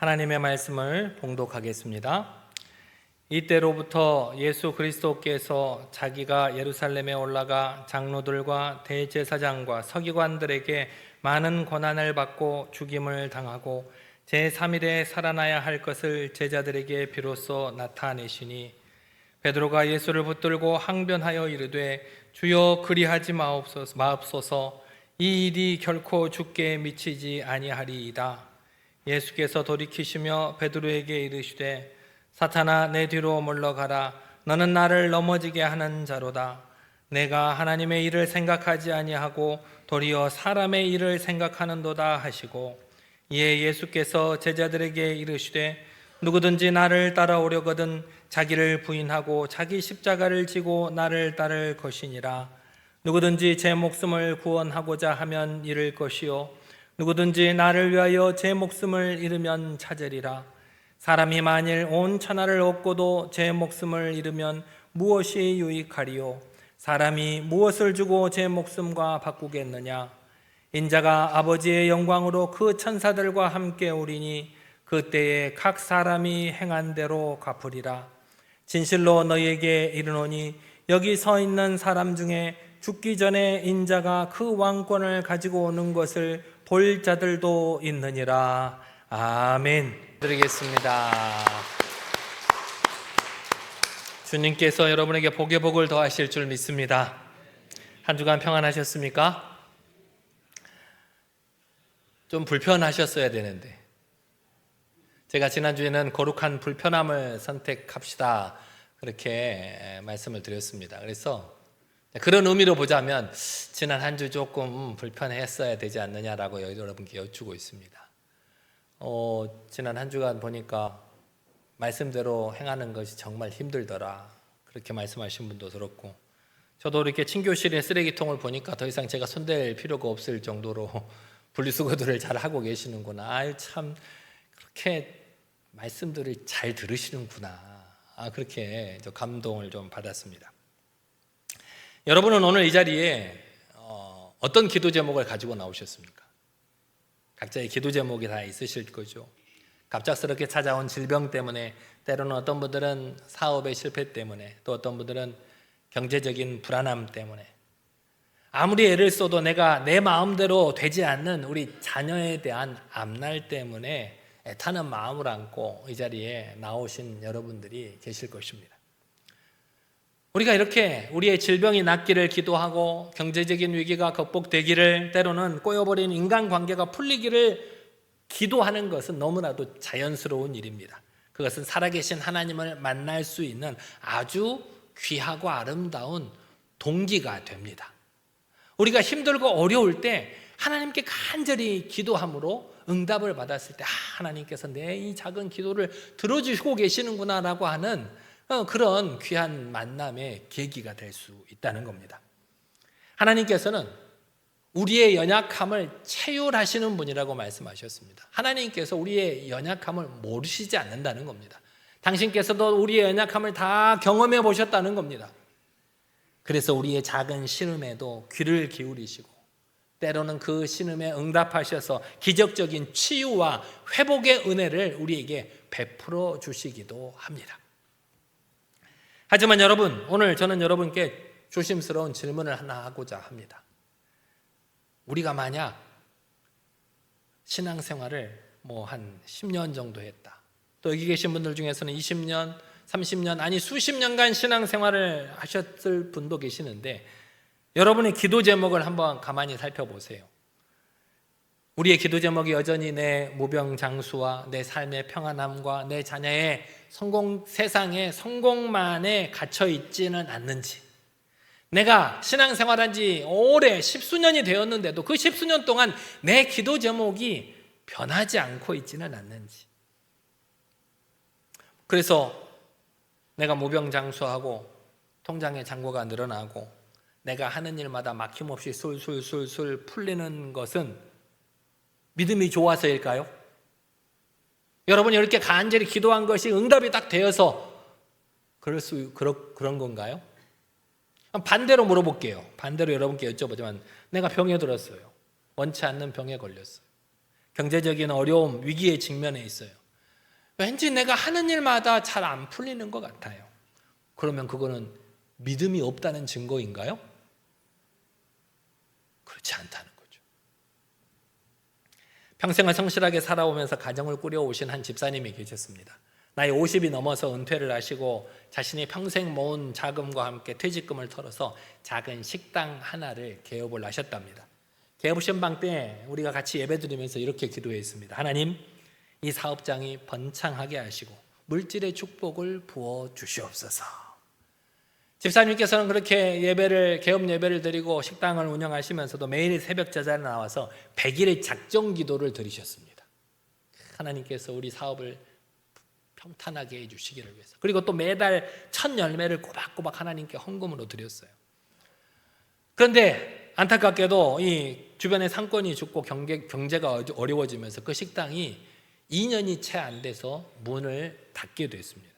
하나님의 말씀을 봉독하겠습니다. 이때로부터 예수 그리스도께서 자기가 예루살렘에 올라가 장로들과 대제사장과 서기관들에게 많은 고난을 받고 죽임을 당하고 제3일에 살아나야 할 것을 제자들에게 비로소 나타내시니, 베드로가 예수를 붙들고 항변하여 이르되 주여 그리하지 마옵소서. 이 일이 결코 주께 미치지 아니하리이다. 예수께서 돌이키시며 베드로에게 이르시되 사탄아, 내 뒤로 물러가라. 너는 나를 넘어지게 하는 자로다. 내가 하나님의 일을 생각하지 아니하고 도리어 사람의 일을 생각하는도다 하시고, 이에 예수께서 제자들에게 이르시되 누구든지 나를 따라오려거든 자기를 부인하고 자기 십자가를 지고 나를 따를 것이니라. 누구든지 제 목숨을 구원하고자 하면 잃을 것이요 누구든지 나를 위하여 제 목숨을 잃으면 찾으리라. 사람이 만일 온 천하를 얻고도 제 목숨을 잃으면 무엇이 유익하리요? 사람이 무엇을 주고 제 목숨과 바꾸겠느냐? 인자가 아버지의 영광으로 그 천사들과 함께 오리니 그때에 각 사람이 행한 대로 갚으리라. 진실로 너희에게 이르노니 여기 서 있는 사람 중에 죽기 전에 인자가 그 왕권을 가지고 오는 것을 볼 자들도 있느니라. 아멘. 드리겠습니다. 주님께서 여러분에게 복의 복을 더하실 줄 믿습니다. 한 주간 평안하셨습니까? 좀 불편하셨어야 되는데, 제가 지난주에는 거룩한 불편함을 선택합시다 그렇게 말씀을 드렸습니다. 그래서 그런 의미로 보자면 지난 한 주 조금 불편했어야 되지 않느냐라고 여러분께 여쭈고 있습니다. 지난 한 주간 보니까 말씀대로 행하는 것이 정말 힘들더라 그렇게 말씀하신 분도 들었고, 저도 이렇게 친교실의 쓰레기통을 보니까 더 이상 제가 손댈 필요가 없을 정도로 분리수거들을 잘 하고 계시는구나. 아유, 참 그렇게 말씀들을 잘 들으시는구나. 그렇게 감동을 좀 받았습니다. 여러분은 오늘 이 자리에 어떤 기도 제목을 가지고 나오셨습니까? 각자의 기도 제목이 다 있으실 거죠. 갑작스럽게 찾아온 질병 때문에, 때로는 어떤 분들은 사업의 실패 때문에, 또 어떤 분들은 경제적인 불안함 때문에, 아무리 애를 써도 내가 내 마음대로 되지 않는 우리 자녀에 대한 앞날 때문에 애타는 마음을 안고 이 자리에 나오신 여러분들이 계실 것입니다. 우리가 이렇게 우리의 질병이 낫기를 기도하고 경제적인 위기가 극복되기를, 때로는 꼬여버린 인간관계가 풀리기를 기도하는 것은 너무나도 자연스러운 일입니다. 그것은 살아계신 하나님을 만날 수 있는 아주 귀하고 아름다운 동기가 됩니다. 우리가 힘들고 어려울 때 하나님께 간절히 기도함으로 응답을 받았을 때 하나님께서 내 이 작은 기도를 들어주시고 계시는구나 라고 하는 그런 귀한 만남의 계기가 될 수 있다는 겁니다. 하나님께서는 우리의 연약함을 체휼하시는 분이라고 말씀하셨습니다. 하나님께서 우리의 연약함을 모르시지 않는다는 겁니다. 당신께서도 우리의 연약함을 다 경험해 보셨다는 겁니다. 그래서 우리의 작은 신음에도 귀를 기울이시고, 때로는 그 신음에 응답하셔서 기적적인 치유와 회복의 은혜를 우리에게 베풀어 주시기도 합니다. 하지만 여러분, 오늘 저는 여러분께 조심스러운 질문을 하나 하고자 합니다. 우리가 만약 신앙생활을 한 10년 정도 했다, 또 여기 계신 분들 중에서는 20년, 30년, 아니 수십 년간 신앙생활을 하셨을 분도 계시는데, 여러분의 기도 제목을 한번 가만히 살펴보세요. 우리의 기도 제목이 여전히 내 무병장수와 내 삶의 평안함과 내 자녀의 세상의 성공만에 갇혀 있지는 않는지, 내가 신앙생활한 지 오래 십수년이 되었는데도 그 십수년 동안 내 기도 제목이 변하지 않고 있지는 않는지, 그래서 내가 무병장수하고 통장의 잔고가 늘어나고 내가 하는 일마다 막힘없이 술술술술 풀리는 것은 믿음이 좋아서일까요? 여러분이 이렇게 간절히 기도한 것이 응답이 딱 되어서 그런 건가요? 반대로 물어볼게요. 반대로 여러분께 여쭤보지만, 내가 병에 들었어요. 원치 않는 병에 걸렸어요. 경제적인 어려움, 위기에 직면해 있어요. 왠지 내가 하는 일마다 잘 안 풀리는 것 같아요. 그러면 그거는 믿음이 없다는 증거인가요? 그렇지 않다는 거죠. 평생을 성실하게 살아오면서 가정을 꾸려오신 한 집사님이 계셨습니다. 나이 50이 넘어서 은퇴를 하시고 자신이 평생 모은 자금과 함께 퇴직금을 털어서 작은 식당 하나를 개업을 하셨답니다. 개업 신방 때 우리가 같이 예배드리면서 이렇게 기도했습니다. 하나님, 이 사업장이 번창하게 하시고 물질의 축복을 부어 주시옵소서. 집사님께서는 그렇게 개업 예배를 드리고 식당을 운영하시면서도 매일 새벽 제자에 나와서 100일의 작정 기도를 드리셨습니다. 하나님께서 우리 사업을 평탄하게 해주시기를 위해서. 그리고 또 매달 첫 열매를 꼬박꼬박 하나님께 헌금으로 드렸어요. 그런데 안타깝게도 이 주변의 상권이 죽고 경제가 어려워지면서 그 식당이 2년이 채 안 돼서 문을 닫게 됐습니다.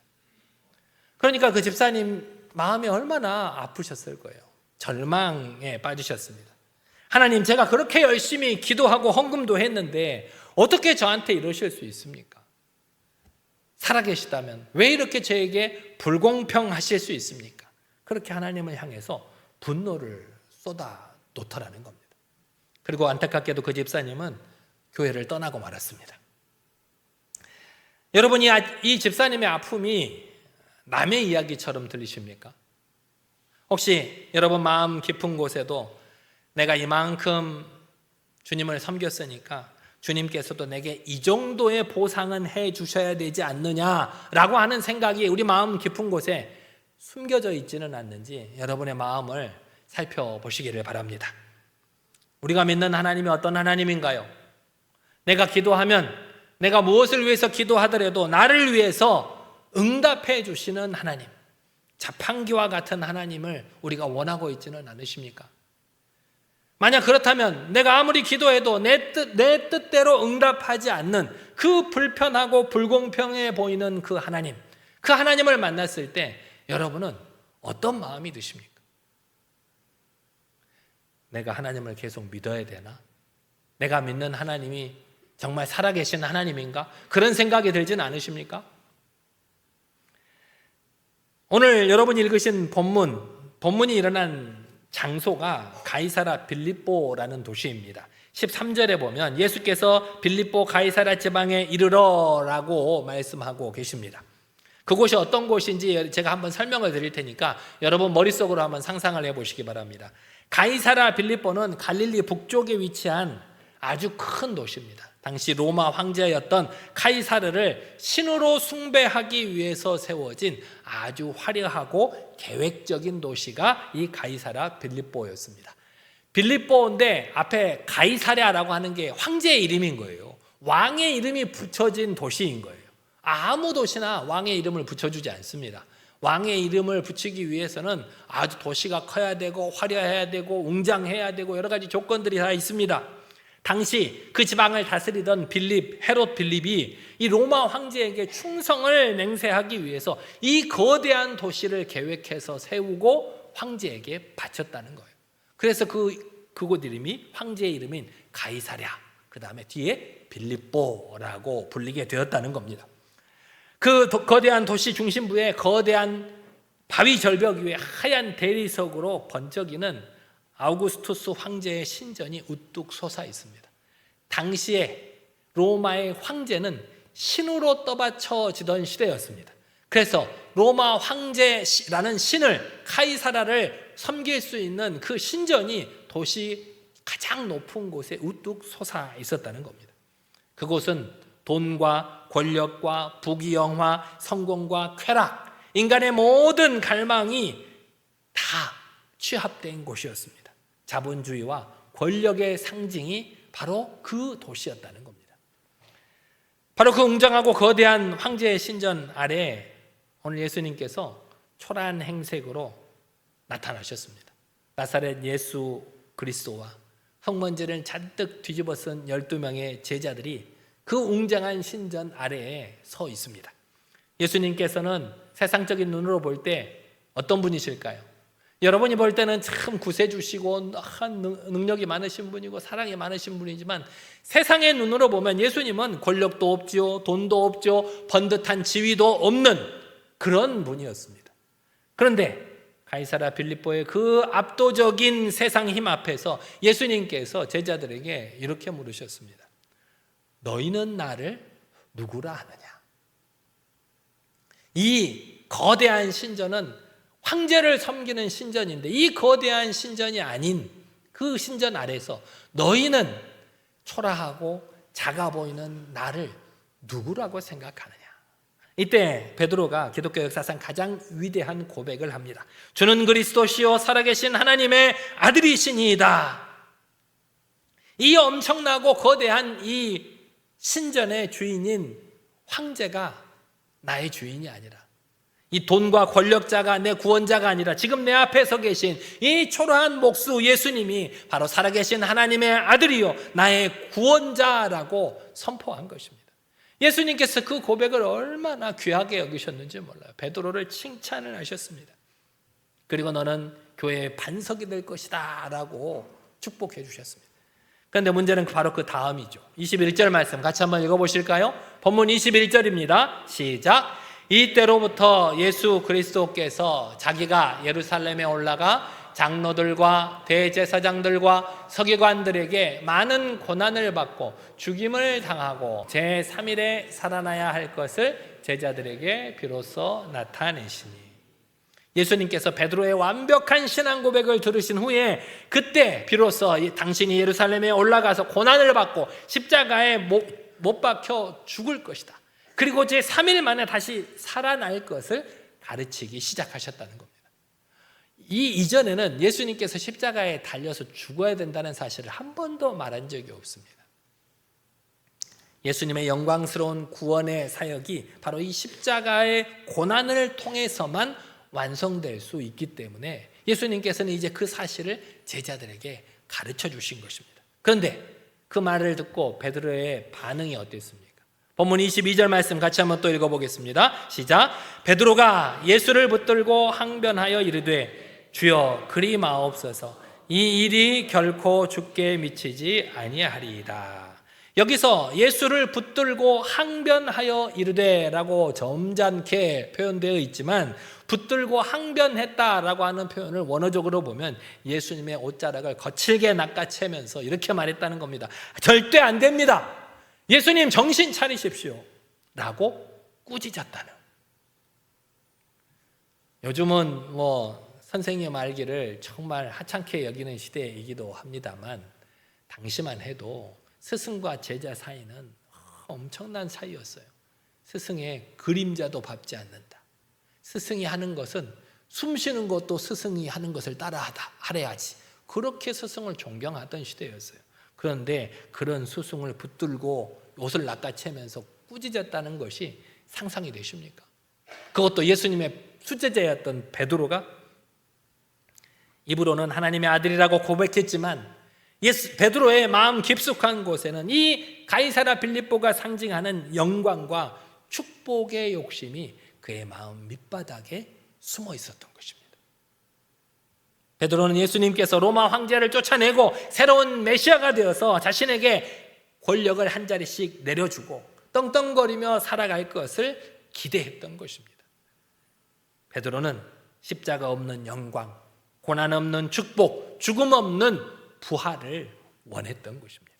그러니까 그 집사님 마음이 얼마나 아프셨을 거예요. 절망에 빠지셨습니다. 하나님, 제가 그렇게 열심히 기도하고 헌금도 했는데 어떻게 저한테 이러실 수 있습니까? 살아계시다면 왜 이렇게 저에게 불공평하실 수 있습니까? 그렇게 하나님을 향해서 분노를 쏟아 놓더라는 겁니다. 그리고 안타깝게도 그 집사님은 교회를 떠나고 말았습니다. 여러분이 이 집사님의 아픔이 남의 이야기처럼 들리십니까? 혹시 여러분 마음 깊은 곳에도 내가 이만큼 주님을 섬겼으니까 주님께서도 내게 이 정도의 보상은 해 주셔야 되지 않느냐라고 하는 생각이 우리 마음 깊은 곳에 숨겨져 있지는 않는지 여러분의 마음을 살펴보시기를 바랍니다. 우리가 믿는 하나님이 어떤 하나님인가요? 내가 기도하면 내가 무엇을 위해서 기도하더라도 나를 위해서 응답해 주시는 하나님, 자판기와 같은 하나님을 우리가 원하고 있지는 않으십니까? 만약 그렇다면 내가 아무리 기도해도 내 뜻대로 응답하지 않는 그 불편하고 불공평해 보이는 그 하나님을 만났을 때 여러분은 어떤 마음이 드십니까? 내가 하나님을 계속 믿어야 되나? 내가 믿는 하나님이 정말 살아계신 하나님인가? 그런 생각이 들지는 않으십니까? 오늘 여러분이 읽으신 본문이 일어난 장소가 가이사라 빌립보라는 도시입니다. 13절에 보면 예수께서 빌립보 가이사라 지방에 이르러라고 말씀하고 계십니다. 그곳이 어떤 곳인지 제가 한번 설명을 드릴 테니까 여러분 머릿속으로 한번 상상을 해보시기 바랍니다. 가이사라 빌립보는 갈릴리 북쪽에 위치한 아주 큰 도시입니다. 당시 로마 황제였던 카이사르를 신으로 숭배하기 위해서 세워진 아주 화려하고 계획적인 도시가 이 가이사라 빌립보였습니다. 빌립보인데 앞에 가이사랴라고 하는 게 황제의 이름인 거예요. 왕의 이름이 붙여진 도시인 거예요. 아무 도시나 왕의 이름을 붙여주지 않습니다. 왕의 이름을 붙이기 위해서는 아주 도시가 커야 되고 화려해야 되고 웅장해야 되고 여러 가지 조건들이 다 있습니다. 당시 그 지방을 다스리던 헤롯 빌립이 이 로마 황제에게 충성을 맹세하기 위해서 이 거대한 도시를 계획해서 세우고 황제에게 바쳤다는 거예요. 그래서 그곳 이름이 황제의 이름인 가이사랴, 그 다음에 뒤에 빌립보라고 불리게 되었다는 겁니다. 그 거대한 도시 중심부에 거대한 바위 절벽 위에 하얀 대리석으로 번쩍이는 아우구스투스 황제의 신전이 우뚝 솟아 있습니다. 당시에 로마의 황제는 신으로 떠받쳐지던 시대였습니다. 그래서 로마 황제라는 신을, 카이사라를 섬길 수 있는 그 신전이 도시 가장 높은 곳에 우뚝 솟아 있었다는 겁니다. 그곳은 돈과 권력과 부귀영화, 성공과 쾌락, 인간의 모든 갈망이 다 취합된 곳이었습니다. 자본주의와 권력의 상징이 바로 그 도시였다는 겁니다. 바로 그 웅장하고 거대한 황제의 신전 아래에 오늘 예수님께서 초라한 행색으로 나타나셨습니다. 나사렛 예수 그리스도와 흙먼지를 잔뜩 뒤집어 쓴 12명의 제자들이 그 웅장한 신전 아래에 서 있습니다. 예수님께서는 세상적인 눈으로 볼 때 어떤 분이실까요? 여러분이 볼 때는 참 구세주시고 능력이 많으신 분이고 사랑이 많으신 분이지만 세상의 눈으로 보면 예수님은 권력도 없죠, 돈도 없죠, 번듯한 지위도 없는 그런 분이었습니다. 그런데 가이사랴 빌립보의 그 압도적인 세상 힘 앞에서 예수님께서 제자들에게 이렇게 물으셨습니다. 너희는 나를 누구라 하느냐? 이 거대한 신전은 황제를 섬기는 신전인데 이 거대한 신전이 아닌 그 신전 아래서 너희는 초라하고 작아 보이는 나를 누구라고 생각하느냐? 이때 베드로가 기독교 역사상 가장 위대한 고백을 합니다. 주는 그리스도시요 살아계신 하나님의 아들이시니이다. 이 엄청나고 거대한 이 신전의 주인인 황제가 나의 주인이 아니라 이 돈과 권력자가 내 구원자가 아니라 지금 내 앞에 서 계신 이 초라한 목수 예수님이 바로 살아계신 하나님의 아들이요 나의 구원자라고 선포한 것입니다. 예수님께서 그 고백을 얼마나 귀하게 여기셨는지 몰라요. 베드로를 칭찬을 하셨습니다. 그리고 너는 교회의 반석이 될 것이다 라고 축복해 주셨습니다. 그런데 문제는 바로 그 다음이죠. 21절 말씀 같이 한번 읽어보실까요? 본문 21절입니다. 시작. 이때로부터 예수 그리스도께서 자기가 예루살렘에 올라가 장로들과 대제사장들과 서기관들에게 많은 고난을 받고 죽임을 당하고 제3일에 살아나야 할 것을 제자들에게 비로소 나타내시니 예수님께서 베드로의 완벽한 신앙 고백을 들으신 후에 그때 비로소 당신이 예루살렘에 올라가서 고난을 받고 십자가에 못 박혀 죽을 것이다. 그리고 제3일 만에 다시 살아날 것을 가르치기 시작하셨다는 겁니다. 이 이전에는 예수님께서 십자가에 달려서 죽어야 된다는 사실을 한 번도 말한 적이 없습니다. 예수님의 영광스러운 구원의 사역이 바로 이 십자가의 고난을 통해서만 완성될 수 있기 때문에 예수님께서는 이제 그 사실을 제자들에게 가르쳐 주신 것입니다. 그런데 그 말을 듣고 베드로의 반응이 어땠습니까? 본문 22절 말씀 같이 한번 또 읽어보겠습니다. 시작. 베드로가 예수를 붙들고 항변하여 이르되 주여 그리 마옵소서 이 일이 결코 주께 미치지 아니하리이다. 여기서 예수를 붙들고 항변하여 이르되라고 점잖게 표현되어 있지만 붙들고 항변했다라고 하는 표현을 원어적으로 보면 예수님의 옷자락을 거칠게 낚아채면서 이렇게 말했다는 겁니다. 절대 안 됩니다. 예수님 정신 차리십시오 라고 꾸짖었다는. 요즘은 선생님 알기를 정말 하찮게 여기는 시대이기도 합니다만 당시만 해도 스승과 제자 사이는 엄청난 사이였어요. 스승의 그림자도 밟지 않는다. 스승이 하는 것은 숨 쉬는 것도 스승이 하는 것을 하래야지. 그렇게 스승을 존경하던 시대였어요. 그런데 그런 스승을 붙들고 옷을 낚아채면서 꾸짖었다는 것이 상상이 되십니까? 그것도 예수님의 수제자였던 베드로가 입으로는 하나님의 아들이라고 고백했지만 베드로의 마음 깊숙한 곳에는 이 가이사랴 빌립보가 상징하는 영광과 축복의 욕심이 그의 마음 밑바닥에 숨어 있었던 것입니다. 베드로는 예수님께서 로마 황제를 쫓아내고 새로운 메시아가 되어서 자신에게 권력을 한 자리씩 내려주고 떵떵거리며 살아갈 것을 기대했던 것입니다. 베드로는 십자가 없는 영광, 고난 없는 축복, 죽음 없는 부활을 원했던 것입니다.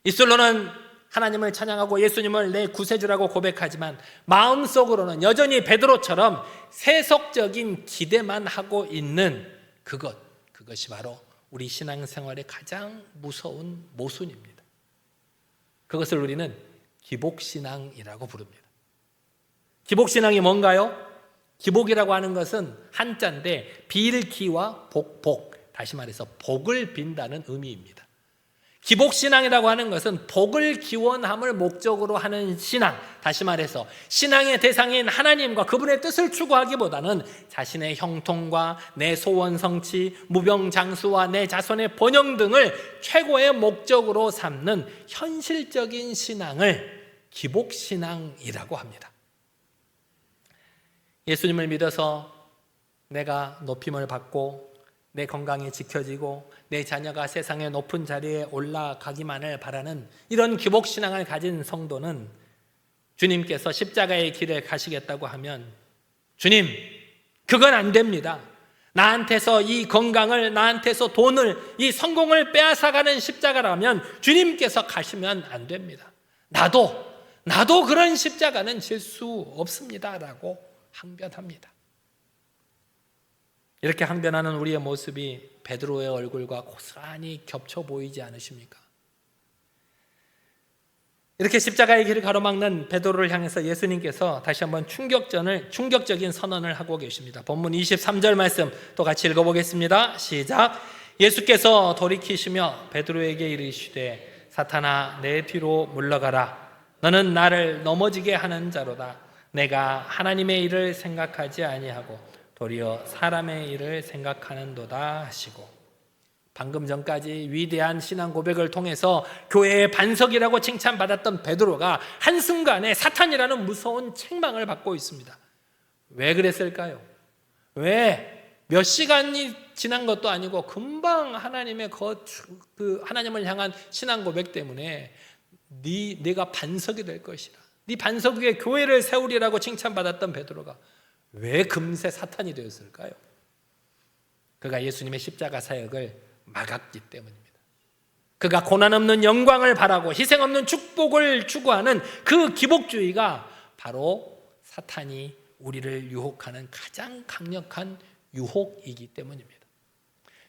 입술로는 하나님을 찬양하고 예수님을 내 구세주라고 고백하지만 마음속으로는 여전히 베드로처럼 세속적인 기대만 하고 있는 그것이 바로 우리 신앙생활의 가장 무서운 모순입니다. 그것을 우리는 기복신앙이라고 부릅니다. 기복신앙이 뭔가요? 기복이라고 하는 것은 한자인데 빌기와 복, 다시 말해서 복을 빈다는 의미입니다. 기복신앙이라고 하는 것은 복을 기원함을 목적으로 하는 신앙, 다시 말해서 신앙의 대상인 하나님과 그분의 뜻을 추구하기보다는 자신의 형통과 내 소원 성취, 무병장수와 내 자손의 번영 등을 최고의 목적으로 삼는 현실적인 신앙을 기복신앙이라고 합니다. 예수님을 믿어서 내가 높임을 받고 내 건강이 지켜지고 내 자녀가 세상의 높은 자리에 올라가기만을 바라는 이런 기복신앙을 가진 성도는 주님께서 십자가의 길을 가시겠다고 하면 주님, 그건 안 됩니다. 나한테서 이 건강을, 나한테서 돈을, 이 성공을 빼앗아가는 십자가라면 주님께서 가시면 안 됩니다. 나도 그런 십자가는 질 수 없습니다 라고 항변합니다. 이렇게 항변하는 우리의 모습이 베드로의 얼굴과 고스란히 겹쳐 보이지 않으십니까? 이렇게 십자가의 길을 가로막는 베드로를 향해서 예수님께서 다시 한번 충격적인 선언을 하고 계십니다. 본문 23절 말씀 또 같이 읽어보겠습니다. 시작. 예수께서 돌이키시며 베드로에게 이르시되 사탄아 내 뒤로 물러가라. 너는 나를 넘어지게 하는 자로다. 내가 하나님의 일을 생각하지 아니하고 도리어 사람의 일을 생각하는도다 하시고, 방금 전까지 위대한 신앙 고백을 통해서 교회의 반석이라고 칭찬받았던 베드로가 한순간에 사탄이라는 무서운 책망을 받고 있습니다. 왜 그랬을까요? 왜 몇 시간이 지난 것도 아니고 금방 하나님의 하나님을 향한 신앙 고백 때문에 네가 반석이 될 것이라, 네 반석 위에 교회를 세우리라고 칭찬받았던 베드로가 왜 금세 사탄이 되었을까요? 그가 예수님의 십자가 사역을 막았기 때문입니다. 그가 고난 없는 영광을 바라고 희생 없는 축복을 추구하는 그 기복주의가 바로 사탄이 우리를 유혹하는 가장 강력한 유혹이기 때문입니다.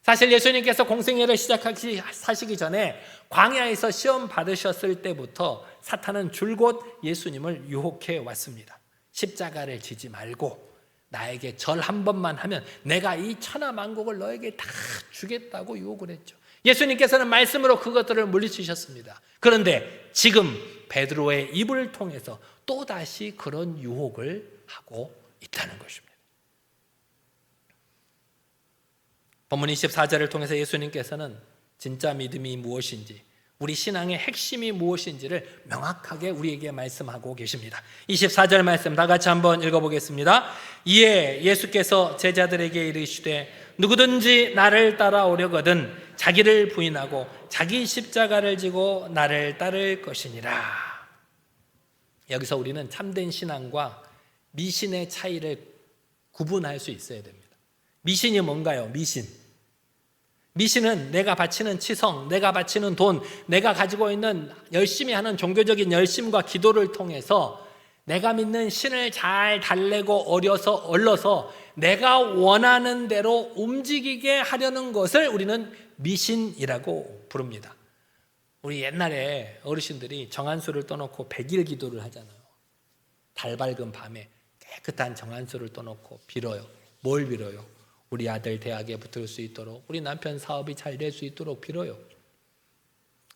사실 예수님께서 공생애를 시작하시기 전에 광야에서 시험 받으셨을 때부터 사탄은 줄곧 예수님을 유혹해 왔습니다. 십자가를 지지 말고 나에게 절 한 번만 하면 내가 이 천하만국을 너에게 다 주겠다고 유혹을 했죠. 예수님께서는 말씀으로 그것들을 물리치셨습니다. 그런데 지금 베드로의 입을 통해서 또다시 그런 유혹을 하고 있다는 것입니다. 본문 24절을 통해서 예수님께서는 진짜 믿음이 무엇인지, 우리 신앙의 핵심이 무엇인지를 명확하게 우리에게 말씀하고 계십니다. 24절 말씀 다 같이 한번 읽어보겠습니다. 이에 예수께서 제자들에게 이르시되 누구든지 나를 따라오려거든 자기를 부인하고 자기 십자가를 지고 나를 따를 것이니라. 여기서 우리는 참된 신앙과 미신의 차이를 구분할 수 있어야 됩니다. 미신이 뭔가요? 미신은 내가 바치는 치성, 내가 바치는 돈, 내가 가지고 있는 열심히 하는 종교적인 열심과 기도를 통해서 내가 믿는 신을 잘 달래고 얼러서 내가 원하는 대로 움직이게 하려는 것을 우리는 미신이라고 부릅니다. 우리 옛날에 어르신들이 정한수를 떠놓고 100일 기도를 하잖아요. 달 밝은 밤에 깨끗한 정한수를 떠놓고 빌어요. 뭘 빌어요? 우리 아들 대학에 붙을 수 있도록, 우리 남편 사업이 잘 될 수 있도록 빌어요.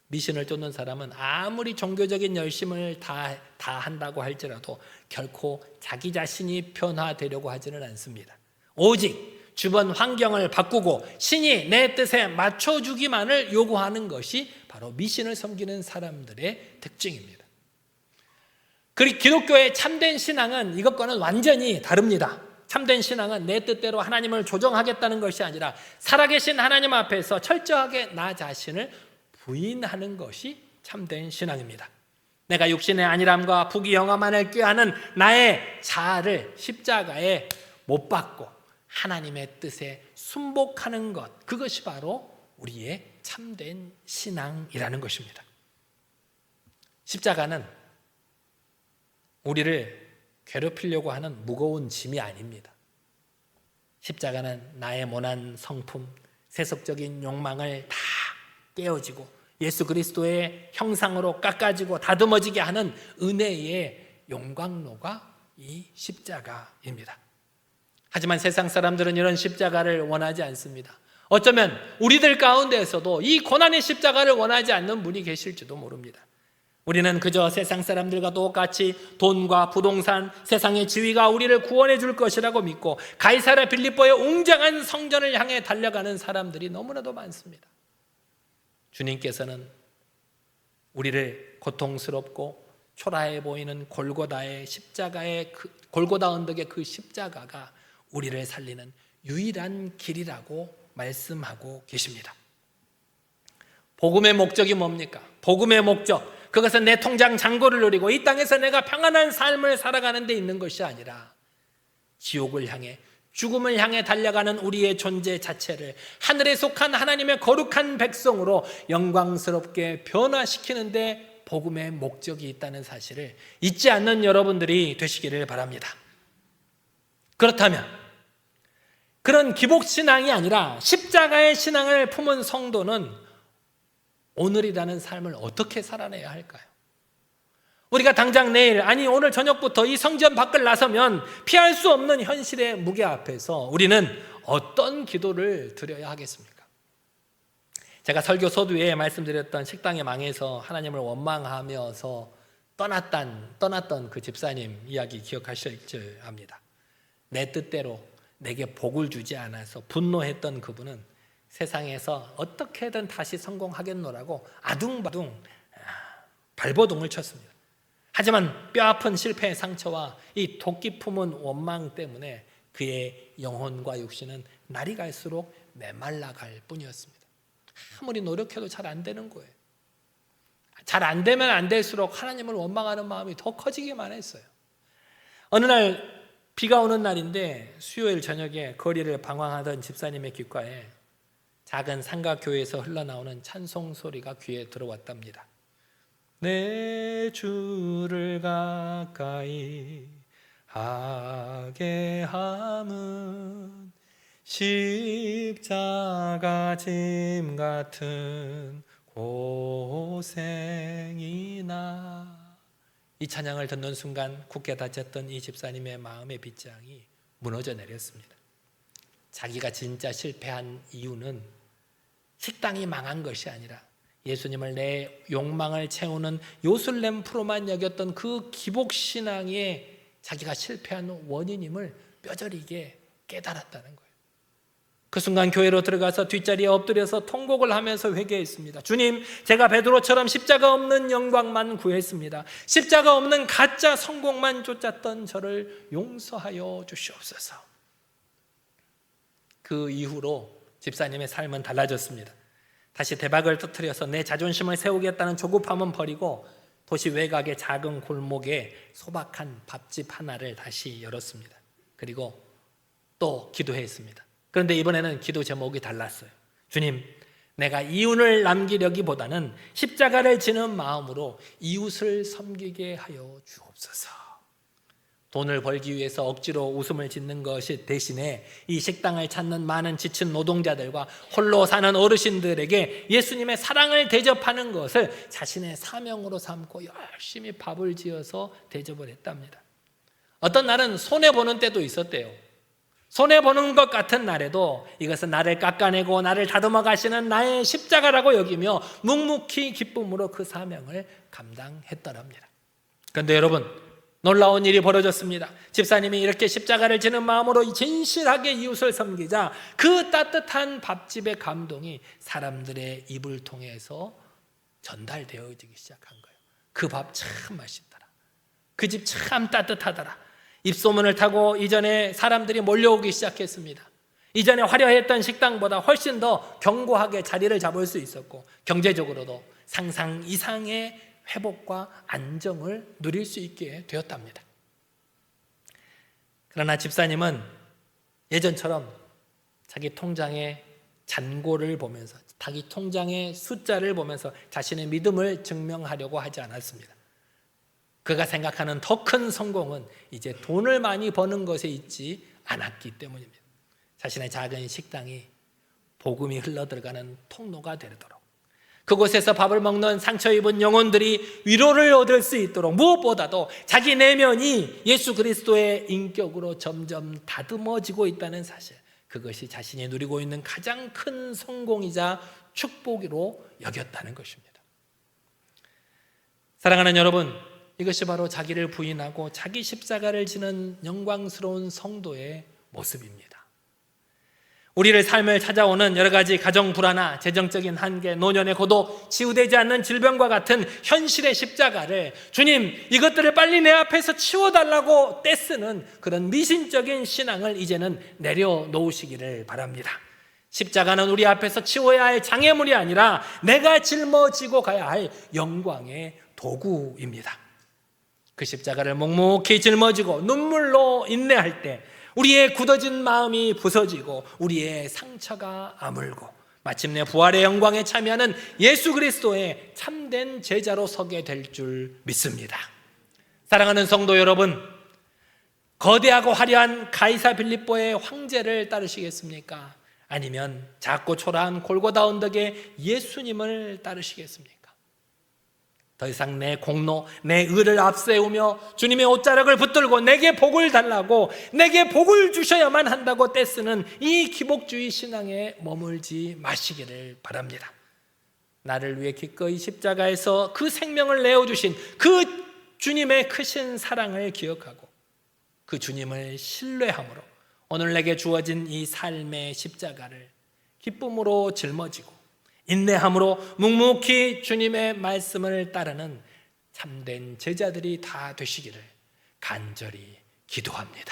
미신을 쫓는 사람은 아무리 종교적인 열심을 다 한다고 할지라도 결코 자기 자신이 변화되려고 하지는 않습니다. 오직 주변 환경을 바꾸고 신이 내 뜻에 맞춰주기만을 요구하는 것이 바로 미신을 섬기는 사람들의 특징입니다. 그리고 기독교의 참된 신앙은 이것과는 완전히 다릅니다. 참된 신앙은 내 뜻대로 하나님을 조정하겠다는 것이 아니라 살아계신 하나님 앞에서 철저하게 나 자신을 부인하는 것이 참된 신앙입니다. 내가 육신의 안일함과 부귀영화만을 꾀하는 나의 자아를 십자가에 못 박고 하나님의 뜻에 순복하는 것, 그것이 바로 우리의 참된 신앙이라는 것입니다. 십자가는 우리를 괴롭히려고 하는 무거운 짐이 아닙니다. 십자가는 나의 모난 성품, 세속적인 욕망을 다 깨어지고 예수 그리스도의 형상으로 깎아지고 다듬어지게 하는 은혜의 용광로가 이 십자가입니다. 하지만 세상 사람들은 이런 십자가를 원하지 않습니다. 어쩌면 우리들 가운데에서도 이 고난의 십자가를 원하지 않는 분이 계실지도 모릅니다. 우리는 그저 세상 사람들과 똑같이 돈과 부동산, 세상의 지위가 우리를 구원해 줄 것이라고 믿고 가이사랴 빌립보의 웅장한 성전을 향해 달려가는 사람들이 너무나도 많습니다. 주님께서는 우리를 고통스럽고 초라해 보이는 골고다 언덕의 그 십자가가 우리를 살리는 유일한 길이라고 말씀하고 계십니다. 복음의 목적이 뭡니까? 복음의 목적, 그것은 내 통장 잔고를 누리고 이 땅에서 내가 평안한 삶을 살아가는 데 있는 것이 아니라 지옥을 향해, 죽음을 향해 달려가는 우리의 존재 자체를 하늘에 속한 하나님의 거룩한 백성으로 영광스럽게 변화시키는 데 복음의 목적이 있다는 사실을 잊지 않는 여러분들이 되시기를 바랍니다. 그렇다면 그런 기복신앙이 아니라 십자가의 신앙을 품은 성도는 오늘이라는 삶을 어떻게 살아내야 할까요? 우리가 당장 내일, 아니 오늘 저녁부터 이 성전 밖을 나서면 피할 수 없는 현실의 무게 앞에서 우리는 어떤 기도를 드려야 하겠습니까? 제가 설교 서두에 말씀드렸던 식당의 망에서 하나님을 원망하면서 떠났던 그 집사님 이야기 기억하실 줄 압니다. 내 뜻대로 내게 복을 주지 않아서 분노했던 그분은 세상에서 어떻게든 다시 성공하겠노라고 아둥바둥 발버둥을 쳤습니다. 하지만 뼈아픈 실패의 상처와 이 도끼 품은 원망 때문에 그의 영혼과 육신은 날이 갈수록 메말라갈 뿐이었습니다. 아무리 노력해도 잘 안 되는 거예요. 잘 안 되면 안 될수록 하나님을 원망하는 마음이 더 커지기만 했어요. 어느 날 비가 오는 날인데 수요일 저녁에 거리를 방황하던 집사님의 귓가에 작은 상가교회에서 흘러나오는 찬송 소리가 귀에 들어왔답니다. 내 주를 가까이 하게 함은 십자가 짐 같은 고생이나. 이 찬양을 듣는 순간 굳게 닫혔던 이 집사님의 마음의 빗장이 무너져 내렸습니다. 자기가 진짜 실패한 이유는 식당이 망한 것이 아니라 예수님을 내 욕망을 채우는 요술램프로만 여겼던 그 기복신앙에 자기가 실패한 원인임을 뼈저리게 깨달았다는 거예요. 그 순간 교회로 들어가서 뒷자리에 엎드려서 통곡을 하면서 회개했습니다. 주님, 제가 베드로처럼 십자가 없는 영광만 구했습니다. 십자가 없는 가짜 성공만 쫓았던 저를 용서하여 주시옵소서. 그 이후로 집사님의 삶은 달라졌습니다. 다시 대박을 터뜨려서 내 자존심을 세우겠다는 조급함은 버리고 도시 외곽의 작은 골목에 소박한 밥집 하나를 다시 열었습니다. 그리고 또 기도했습니다. 그런데 이번에는 기도 제목이 달랐어요. 주님, 내가 이윤을 남기려기보다는 십자가를 지는 마음으로 이웃을 섬기게 하여 주옵소서. 돈을 벌기 위해서 억지로 웃음을 짓는 것이 대신에 이 식당을 찾는 많은 지친 노동자들과 홀로 사는 어르신들에게 예수님의 사랑을 대접하는 것을 자신의 사명으로 삼고 열심히 밥을 지어서 대접을 했답니다. 어떤 날은 손해보는 때도 있었대요. 손해보는 것 같은 날에도 이것은 나를 깎아내고 나를 다듬어 가시는 나의 십자가라고 여기며 묵묵히 기쁨으로 그 사명을 감당했더랍니다. 그런데 여러분, 놀라운 일이 벌어졌습니다. 집사님이 이렇게 십자가를 지는 마음으로 진실하게 이웃을 섬기자 그 따뜻한 밥집의 감동이 사람들의 입을 통해서 전달되어지기 시작한 거예요. 그 밥 참 맛있더라. 그 집 참 따뜻하더라. 입소문을 타고 이전에 사람들이 몰려오기 시작했습니다. 이전에 화려했던 식당보다 훨씬 더 견고하게 자리를 잡을 수 있었고 경제적으로도 상상 이상의 회복과 안정을 누릴 수 있게 되었답니다. 그러나 집사님은 예전처럼 자기 통장의 잔고를 보면서 자기 통장의 숫자를 보면서 자신의 믿음을 증명하려고 하지 않았습니다. 그가 생각하는 더 큰 성공은 이제 돈을 많이 버는 것에 있지 않았기 때문입니다. 자신의 작은 식당이 복음이 흘러들어가는 통로가 되도록, 그곳에서 밥을 먹는 상처 입은 영혼들이 위로를 얻을 수 있도록, 무엇보다도 자기 내면이 예수 그리스도의 인격으로 점점 다듬어지고 있다는 사실, 그것이 자신이 누리고 있는 가장 큰 성공이자 축복으로 여겼다는 것입니다. 사랑하는 여러분, 이것이 바로 자기를 부인하고 자기 십자가를 지는 영광스러운 성도의 모습입니다. 우리를 삶을 찾아오는 여러 가지 가정 불화나 재정적인 한계, 노년의 고독, 치유되지 않는 질병과 같은 현실의 십자가를 주님 이것들을 빨리 내 앞에서 치워달라고 떼쓰는 그런 미신적인 신앙을 이제는 내려놓으시기를 바랍니다. 십자가는 우리 앞에서 치워야 할 장애물이 아니라 내가 짊어지고 가야 할 영광의 도구입니다. 그 십자가를 묵묵히 짊어지고 눈물로 인내할 때 우리의 굳어진 마음이 부서지고 우리의 상처가 아물고 마침내 부활의 영광에 참여하는 예수 그리스도의 참된 제자로 서게 될 줄 믿습니다. 사랑하는 성도 여러분, 거대하고 화려한 가이사 빌립보의 황제를 따르시겠습니까? 아니면 작고 초라한 골고다 언덕의 예수님을 따르시겠습니까? 더 이상 내 공로, 내 의를 앞세우며 주님의 옷자락을 붙들고 내게 복을 달라고, 내게 복을 주셔야만 한다고 떼쓰는 이 기복주의 신앙에 머물지 마시기를 바랍니다. 나를 위해 기꺼이 십자가에서 그 생명을 내어주신 그 주님의 크신 사랑을 기억하고 그 주님을 신뢰함으로 오늘 내게 주어진 이 삶의 십자가를 기쁨으로 짊어지고 인내함으로 묵묵히 주님의 말씀을 따르는 참된 제자들이 다 되시기를 간절히 기도합니다.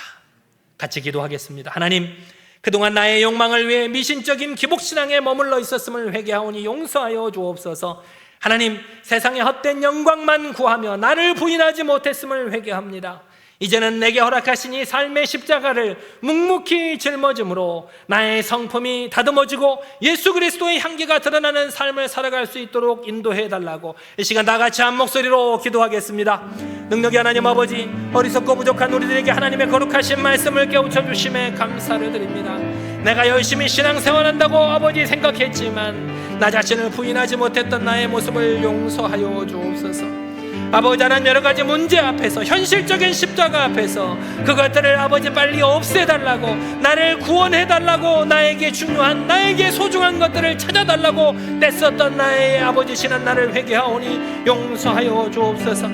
같이 기도하겠습니다. 하나님, 그동안 나의 욕망을 위해 미신적인 기복신앙에 머물러 있었음을 회개하오니 용서하여 주옵소서. 하나님, 세상의 헛된 영광만 구하며 나를 부인하지 못했음을 회개합니다. 이제는 내게 허락하신 이 삶의 십자가를 묵묵히 짊어짐으로 나의 성품이 다듬어지고 예수 그리스도의 향기가 드러나는 삶을 살아갈 수 있도록 인도해달라고 이 시간 다 같이 한 목소리로 기도하겠습니다. 능력의 하나님 아버지, 어리석고 부족한 우리들에게 하나님의 거룩하신 말씀을 깨우쳐 주심에 감사를 드립니다. 내가 열심히 신앙생활한다고 아버지 생각했지만 나 자신을 부인하지 못했던 나의 모습을 용서하여 주옵소서. 아버지, 하나님 여러 가지 문제 앞에서, 현실적인 십자가 앞에서 그것들을 아버지 빨리 없애달라고, 나를 구원해달라고, 나에게 중요한, 나에게 소중한 것들을 찾아달라고 떼썼던 나의 아버지 신한 나를 회개하오니 용서하여 주옵소서.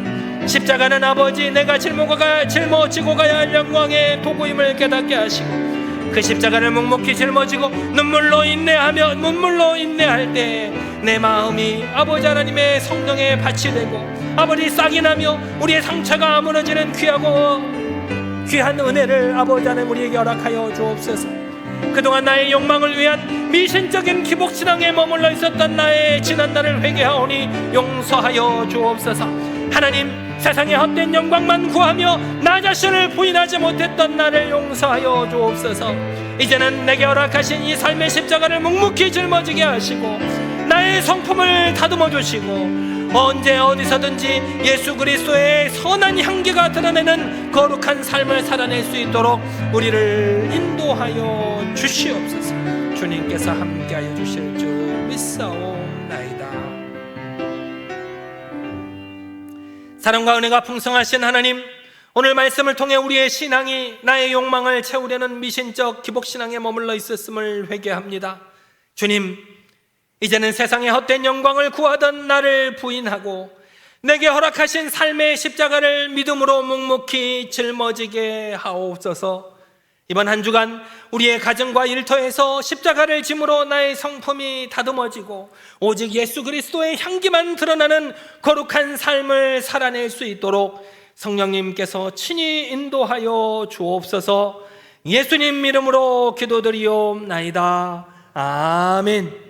십자가는 아버지 내가 짊어지고 가야 할 영광의 도구임을 깨닫게 하시고 그 십자가를 묵묵히 짊어지고 눈물로 인내할 때 내 마음이 아버지 하나님의 성령에 밭이 되고 아버지 싹이 나며 우리의 상처가 아물어지는 귀한 은혜를 아버지 하나님 우리에게 허락하여 주옵소서. 그동안 나의 욕망을 위한 미신적인 기복신앙에 머물러 있었던 나의 지난 날을 회개하오니 용서하여 주옵소서. 하나님, 세상의 헛된 영광만 구하며 나 자신을 부인하지 못했던 나를 용서하여 주옵소서. 이제는 내게 허락하신 이 삶의 십자가를 묵묵히 짊어지게 하시고 나의 성품을 다듬어 주시고 언제 어디서든지 예수 그리스도의 선한 향기가 드러내는 거룩한 삶을 살아낼 수 있도록 우리를 인도하여 주시옵소서. 주님께서 함께하여 주실 줄 믿사옵나이다. 사랑과 은혜가 풍성하신 하나님, 오늘 말씀을 통해 우리의 신앙이 나의 욕망을 채우려는 미신적 기복신앙에 머물러 있었음을 회개합니다. 주님, 이제는 세상의 헛된 영광을 구하던 나를 부인하고 내게 허락하신 삶의 십자가를 믿음으로 묵묵히 짊어지게 하옵소서. 이번 한 주간 우리의 가정과 일터에서 십자가를 짐으로 나의 성품이 다듬어지고 오직 예수 그리스도의 향기만 드러나는 거룩한 삶을 살아낼 수 있도록 성령님께서 친히 인도하여 주옵소서. 예수님 이름으로 기도드리옵나이다. 아멘.